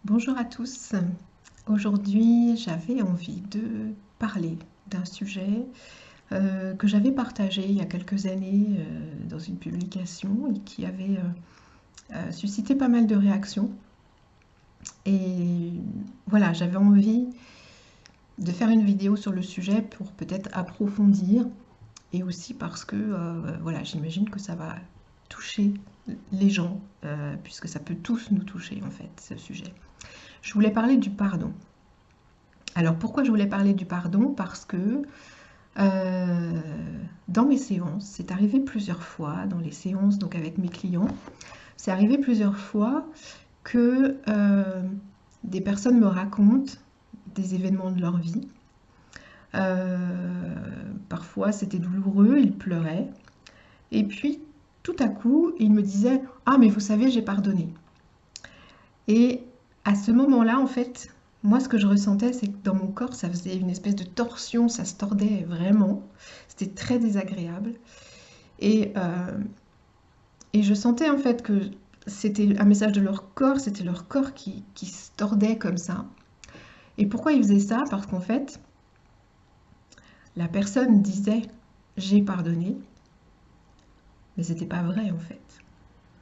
Bonjour à tous. Aujourd'hui, j'avais envie de parler d'un sujet que j'avais partagé il y a quelques années dans une publication et qui avait suscité pas mal de réactions. Et voilà, j'avais envie de faire une vidéo sur le sujet pour peut-être approfondir et aussi parce que voilà, j'imagine que ça va toucher les gens puisque ça peut tous nous toucher en fait, ce sujet. Je voulais parler du pardon. Alors pourquoi je voulais parler du pardon? Parce que euh, dans mes séances, c'est arrivé plusieurs fois, dans les séances donc avec mes clients, c'est arrivé plusieurs fois que des personnes me racontent des événements de leur vie. Parfois c'était douloureux, ils pleuraient. Et puis tout à coup, ils me disaient: «Ah mais vous savez, j'ai pardonné.» Et à ce moment-là, en fait, moi, ce que je ressentais, c'est que dans mon corps, ça faisait une espèce de torsion, ça se tordait vraiment. C'était très désagréable. Et, euh, et je sentais en fait que c'était un message de leur corps, c'était leur corps qui se tordait comme ça. Et pourquoi ils faisaient ça? Parce qu'en fait, la personne disait j'ai pardonné, mais c'était pas vrai en fait.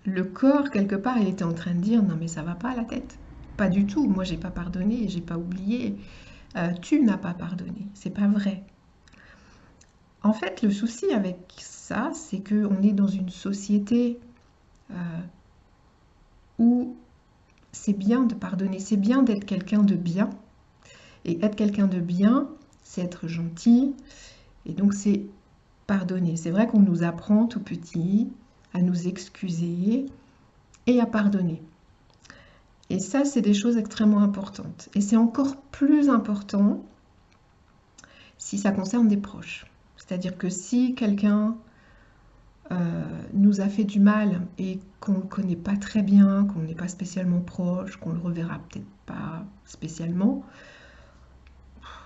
Le corps, quelque part, il était en train de dire non mais ça va pas à la tête. Pas du tout, moi j'ai pas pardonné, j'ai pas oublié. Tu n'as pas pardonné, c'est pas vrai. En fait, le souci avec ça, c'est qu'on est dans une société euh, où c'est bien de pardonner, c'est bien d'être quelqu'un de bien. Et être quelqu'un de bien, c'est être gentil, et donc c'est pardonner. C'est vrai qu'on nous apprend tout petit à nous excuser et à pardonner. Et ça, c'est des choses extrêmement importantes. Et c'est encore plus important si ça concerne des proches. C'est-à-dire que si quelqu'un nous a fait du mal et qu'on ne le connaît pas très bien, qu'on n'est pas spécialement proche, qu'on le reverra peut-être pas spécialement,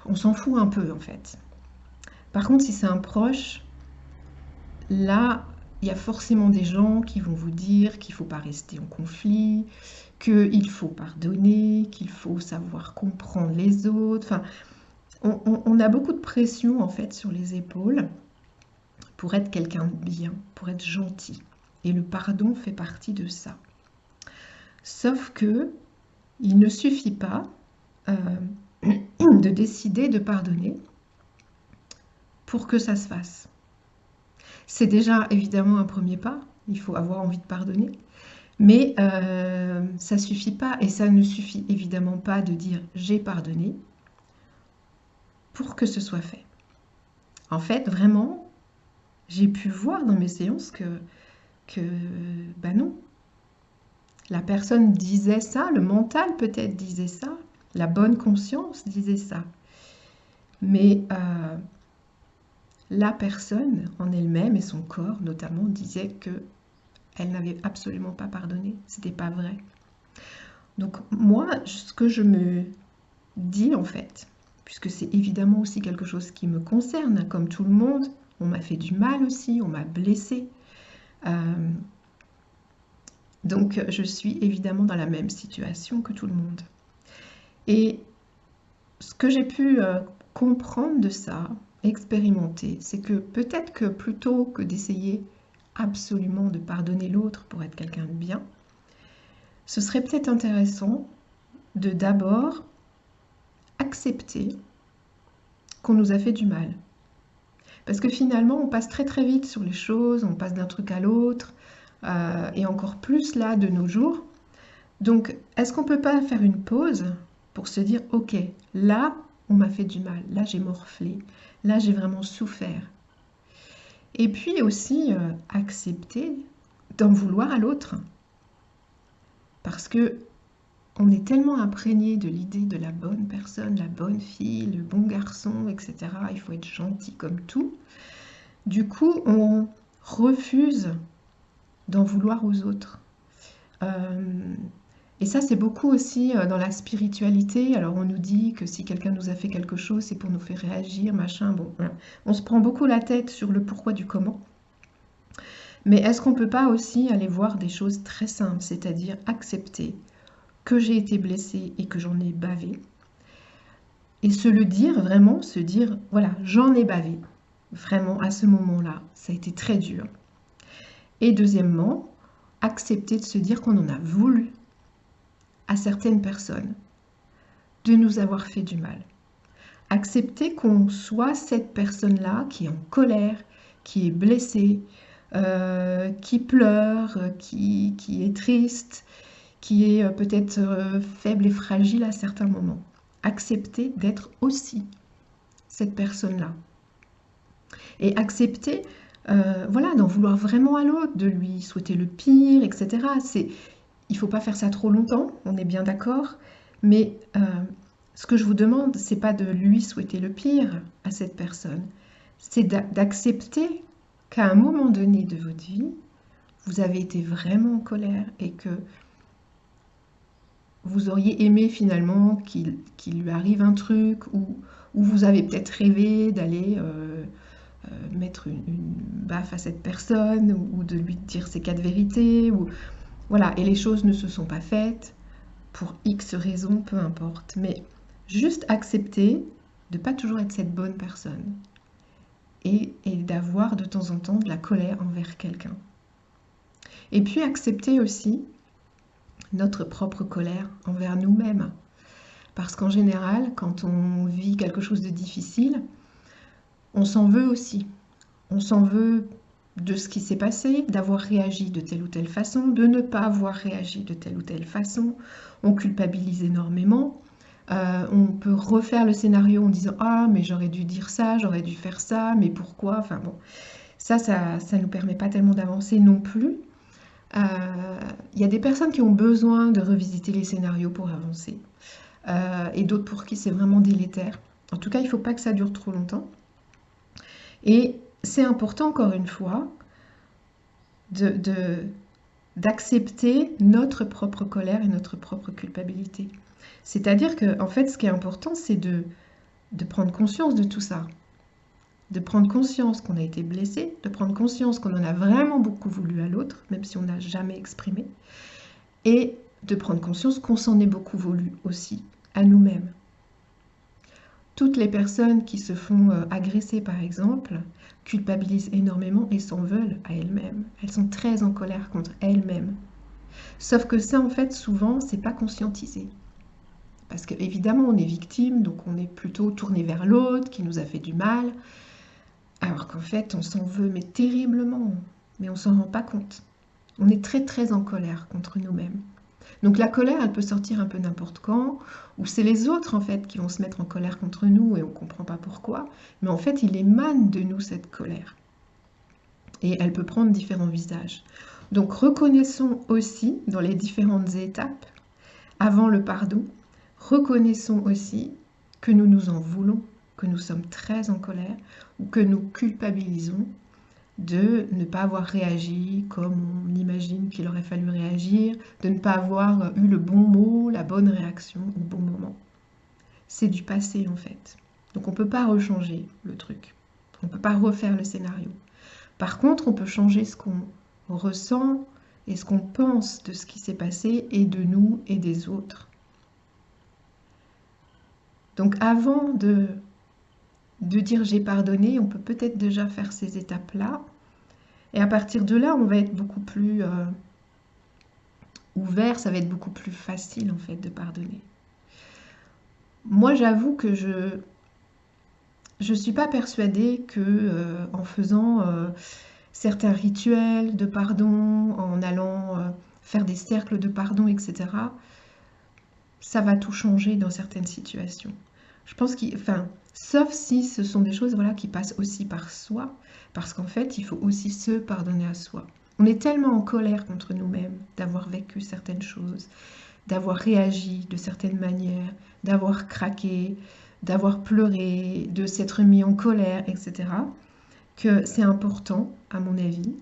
on s'en fout un peu en fait. Par contre, si c'est un proche, là, il y a forcément des gens qui vont vous dire qu'il ne faut pas rester en conflit, qu'il faut pardonner, qu'il faut savoir comprendre les autres. Enfin, on a beaucoup de pression en fait sur les épaules pour être quelqu'un de bien, pour être gentil. Et le pardon fait partie de ça. Sauf que il ne suffit pas euh, de décider de pardonner pour que ça se fasse. C'est déjà évidemment un premier pas, il faut avoir envie de pardonner, mais ça ne suffit pas et ça ne suffit évidemment pas de dire j'ai pardonné pour que ce soit fait. En fait, vraiment, j'ai pu voir dans mes séances que ben non, la personne disait ça, le mental peut-être disait ça, la bonne conscience disait ça, mais la personne en elle-même et son corps notamment disait que elle n'avait absolument pas pardonné, c'était pas vrai. Donc moi, ce que je me dis en fait, puisque c'est évidemment aussi quelque chose qui me concerne, comme tout le monde, on m'a fait du mal aussi, on m'a blessée. Euh, donc je suis évidemment dans la même situation que tout le monde. Et ce que j'ai pu comprendre de ça, expérimenter, c'est que peut-être que plutôt que d'essayer absolument de pardonner l'autre pour être quelqu'un de bien, ce serait peut-être intéressant de d'abord accepter qu'on nous a fait du mal. Parce que finalement, on passe très très vite sur les choses, on passe d'un truc à l'autre, et encore plus là de nos jours. Donc, est-ce qu'on ne peut pas faire une pause pour se dire, ok, là, on m'a fait du mal, là, j'ai morflé, là, j'ai vraiment souffert. Et puis aussi, accepter d'en vouloir à l'autre. Parce que on est tellement imprégné de l'idée de la bonne personne, la bonne fille, le bon garçon, etc. Il faut être gentil comme tout. Du coup, on refuse d'en vouloir aux autres. Euh, et ça, c'est beaucoup aussi dans la spiritualité. Alors, on nous dit que si quelqu'un nous a fait quelque chose, c'est pour nous faire réagir, machin. Bon, voilà. On se prend beaucoup la tête sur le pourquoi du comment. Mais est-ce qu'on ne peut pas aussi aller voir des choses très simples, c'est-à-dire accepter que j'ai été blessée et que j'en ai bavé. Et se le dire, vraiment, se dire, voilà, j'en ai bavé. Vraiment, à ce moment-là, ça a été très dur. Et deuxièmement, accepter de se dire qu'on en a voulu à certaines personnes de nous avoir fait du mal. Accepter qu'on soit cette personne-là qui est en colère, qui est blessée, qui pleure, qui est triste, qui est peut-être faible et fragile à certains moments. Accepter d'être aussi cette personne-là. Et accepter, voilà, d'en vouloir vraiment à l'autre, de lui souhaiter le pire, etc. Il ne faut pas faire ça trop longtemps, on est bien d'accord, mais ce que je vous demande, c'est pas de lui souhaiter le pire à cette personne, c'est d'accepter qu'à un moment donné de votre vie, vous avez été vraiment en colère et que vous auriez aimé finalement qu'il lui arrive un truc, ou vous avez peut-être rêvé d'aller mettre une baffe à cette personne, ou de lui dire ses 4 vérités, ou voilà, et les choses ne se sont pas faites pour X raisons, peu importe, mais juste accepter de ne pas toujours être cette bonne personne et d'avoir de temps en temps de la colère envers quelqu'un. Et puis accepter aussi notre propre colère envers nous-mêmes. Parce qu'en général, quand on vit quelque chose de difficile, on s'en veut aussi. On s'en veut de ce qui s'est passé, d'avoir réagi de telle ou telle façon, de ne pas avoir réagi de telle ou telle façon. On culpabilise énormément. On peut refaire le scénario en disant « Ah, mais j'aurais dû dire ça, j'aurais dû faire ça, mais pourquoi ?» Enfin bon, ça ne nous permet pas tellement d'avancer non plus. Il y a des personnes qui ont besoin de revisiter les scénarios pour avancer, et d'autres pour qui c'est vraiment délétère. En tout cas, il ne faut pas que ça dure trop longtemps. Et c'est important, encore une fois, d'accepter notre propre colère et notre propre culpabilité. C'est-à-dire que, en fait, ce qui est important, c'est de prendre conscience de tout ça. De prendre conscience qu'on a été blessé, de prendre conscience qu'on en a vraiment beaucoup voulu à l'autre, même si on n'a jamais exprimé, et de prendre conscience qu'on s'en est beaucoup voulu aussi à nous-mêmes. Toutes les personnes qui se font agresser, par exemple, culpabilisent énormément et s'en veulent à elles-mêmes. Elles sont très en colère contre elles-mêmes. Sauf que ça, en fait, souvent, c'est pas conscientisé. Parce qu'évidemment, on est victime, donc on est plutôt tourné vers l'autre qui nous a fait du mal, alors qu'en fait, on s'en veut, mais terriblement, mais on s'en rend pas compte. On est très très en colère contre nous-mêmes. Donc la colère, elle peut sortir un peu n'importe quand, ou c'est les autres en fait qui vont se mettre en colère contre nous et on ne comprend pas pourquoi, mais en fait, il émane de nous cette colère. Et elle peut prendre différents visages. Donc reconnaissons aussi dans les différentes étapes, avant le pardon, reconnaissons aussi que nous nous en voulons, que nous sommes très en colère, ou que nous culpabilisons de ne pas avoir réagi comme on imagine qu'il aurait fallu réagir, de ne pas avoir eu le bon mot, la bonne réaction au bon moment. C'est du passé en fait. Donc on ne peut pas rechanger le truc. On ne peut pas refaire le scénario. Par contre, on peut changer ce qu'on ressent et ce qu'on pense de ce qui s'est passé et de nous et des autres. Donc avant de dire j'ai pardonné, on peut peut-être déjà faire ces étapes-là. Et à partir de là, on va être beaucoup plus ouvert, ça va être beaucoup plus facile en fait de pardonner. Moi, j'avoue que je suis pas persuadée que en faisant certains rituels de pardon, en allant faire des cercles de pardon, etc., ça va tout changer dans certaines situations. Je pense sauf si ce sont des choses voilà, qui passent aussi par soi, parce qu'en fait, il faut aussi se pardonner à soi. On est tellement en colère contre nous-mêmes d'avoir vécu certaines choses, d'avoir réagi de certaines manières, d'avoir craqué, d'avoir pleuré, de s'être mis en colère, etc., que c'est important, à mon avis,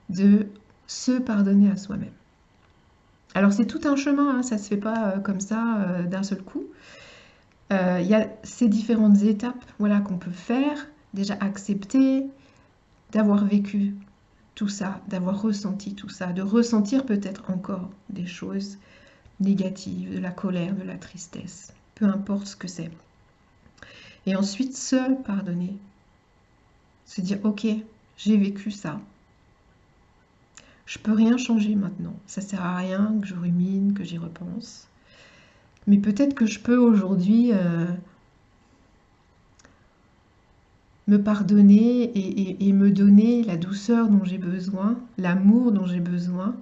de se pardonner à soi-même. Alors c'est tout un chemin, hein, ça ne se fait pas comme ça d'un seul coup. Il y a ces différentes étapes voilà, qu'on peut faire, déjà accepter d'avoir vécu tout ça, d'avoir ressenti tout ça, de ressentir peut-être encore des choses négative, de la colère, de la tristesse, peu importe ce que c'est. Et ensuite, se pardonner, se dire, ok, j'ai vécu ça, je peux rien changer maintenant, ça sert à rien que je rumine, que j'y repense, mais peut-être que je peux aujourd'hui me pardonner et me donner la douceur dont j'ai besoin, l'amour dont j'ai besoin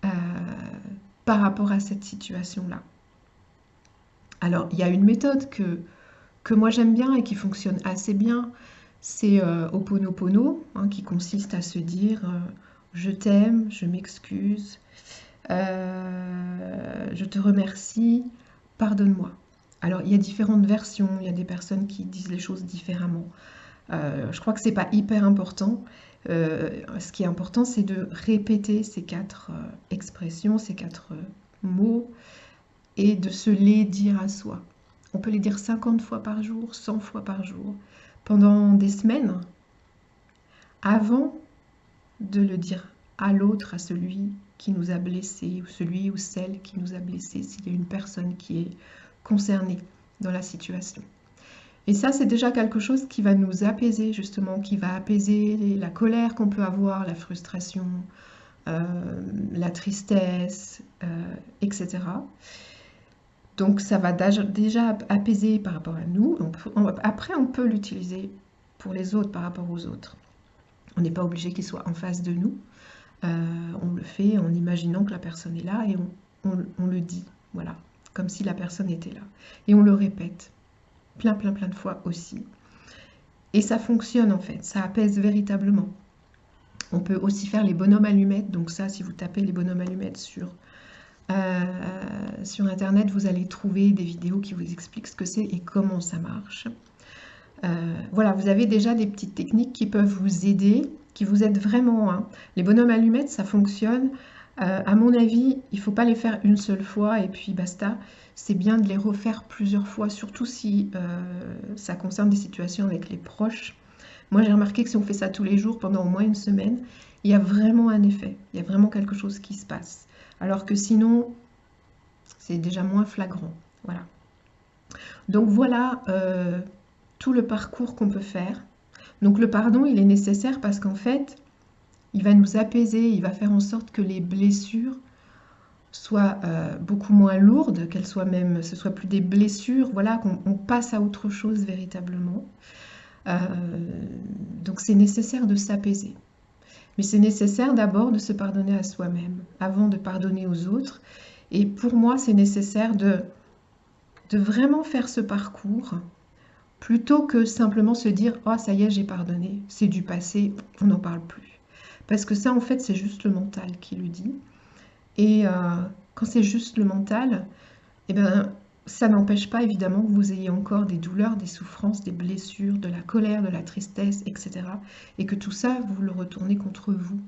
euh, par rapport à cette situation-là. Alors, il y a une méthode que moi j'aime bien et qui fonctionne assez bien, c'est Ho'oponopono, hein, qui consiste à se dire je t'aime, je m'excuse, je te remercie, pardonne-moi. Alors, il y a différentes versions, il y a des personnes qui disent les choses différemment. Je crois que c'est pas hyper important. Ce qui est important, c'est de répéter ces 4 expressions, ces 4 mots, et de se les dire à soi. On peut les dire 50 fois par jour, 100 fois par jour, pendant des semaines, avant de le dire à l'autre, à celui qui nous a blessés, ou celui ou celle qui nous a blessés, s'il y a une personne qui est concernée dans la situation. Et ça, c'est déjà quelque chose qui va nous apaiser, justement, qui va apaiser la colère qu'on peut avoir, la frustration, la tristesse, etc. Donc ça va déjà apaiser par rapport à nous. Après, on peut l'utiliser pour les autres, par rapport aux autres. On n'est pas obligé qu'ils soient en face de nous. On le fait en imaginant que la personne est là et on le dit, voilà, comme si la personne était là. Et on le répète plein de fois aussi. Et ça fonctionne en fait, ça apaise véritablement. On peut aussi faire les bonhommes allumettes. Donc ça, si vous tapez les bonhommes allumettes sur internet, vous allez trouver des vidéos qui vous expliquent ce que c'est et comment ça marche. Voilà, vous avez déjà des petites techniques qui peuvent vous aider, qui vous aident vraiment, hein. Les bonhommes allumettes, ça fonctionne. À mon avis, il ne faut pas les faire une seule fois et puis basta. C'est bien de les refaire plusieurs fois, surtout si ça concerne des situations avec les proches. Moi, j'ai remarqué que si on fait ça tous les jours pendant au moins une semaine, il y a vraiment un effet, il y a vraiment quelque chose qui se passe. Alors que sinon, c'est déjà moins flagrant. Voilà. Donc voilà tout le parcours qu'on peut faire. Donc le pardon, il est nécessaire parce qu'en fait, il va nous apaiser, il va faire en sorte que les blessures soient beaucoup moins lourdes, qu'elles soient même, ce soit plus des blessures, voilà, qu'on passe à autre chose véritablement. Donc c'est nécessaire de s'apaiser. Mais c'est nécessaire d'abord de se pardonner à soi-même, avant de pardonner aux autres. Et pour moi, c'est nécessaire de vraiment faire ce parcours, plutôt que simplement se dire « Oh, ça y est, j'ai pardonné, c'est du passé, on n'en parle plus ». Parce que ça, en fait, c'est juste le mental qui le dit. Et quand c'est juste le mental, eh ben, ça n'empêche pas évidemment que vous ayez encore des douleurs, des souffrances, des blessures, de la colère, de la tristesse, etc. Et que tout ça, vous le retournez contre vous.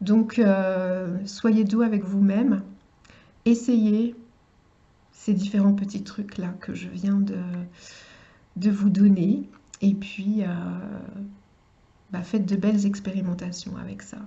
Donc, soyez doux avec vous-même. Essayez ces différents petits trucs-là que je viens de vous donner. Et puis, faites de belles expérimentations avec ça.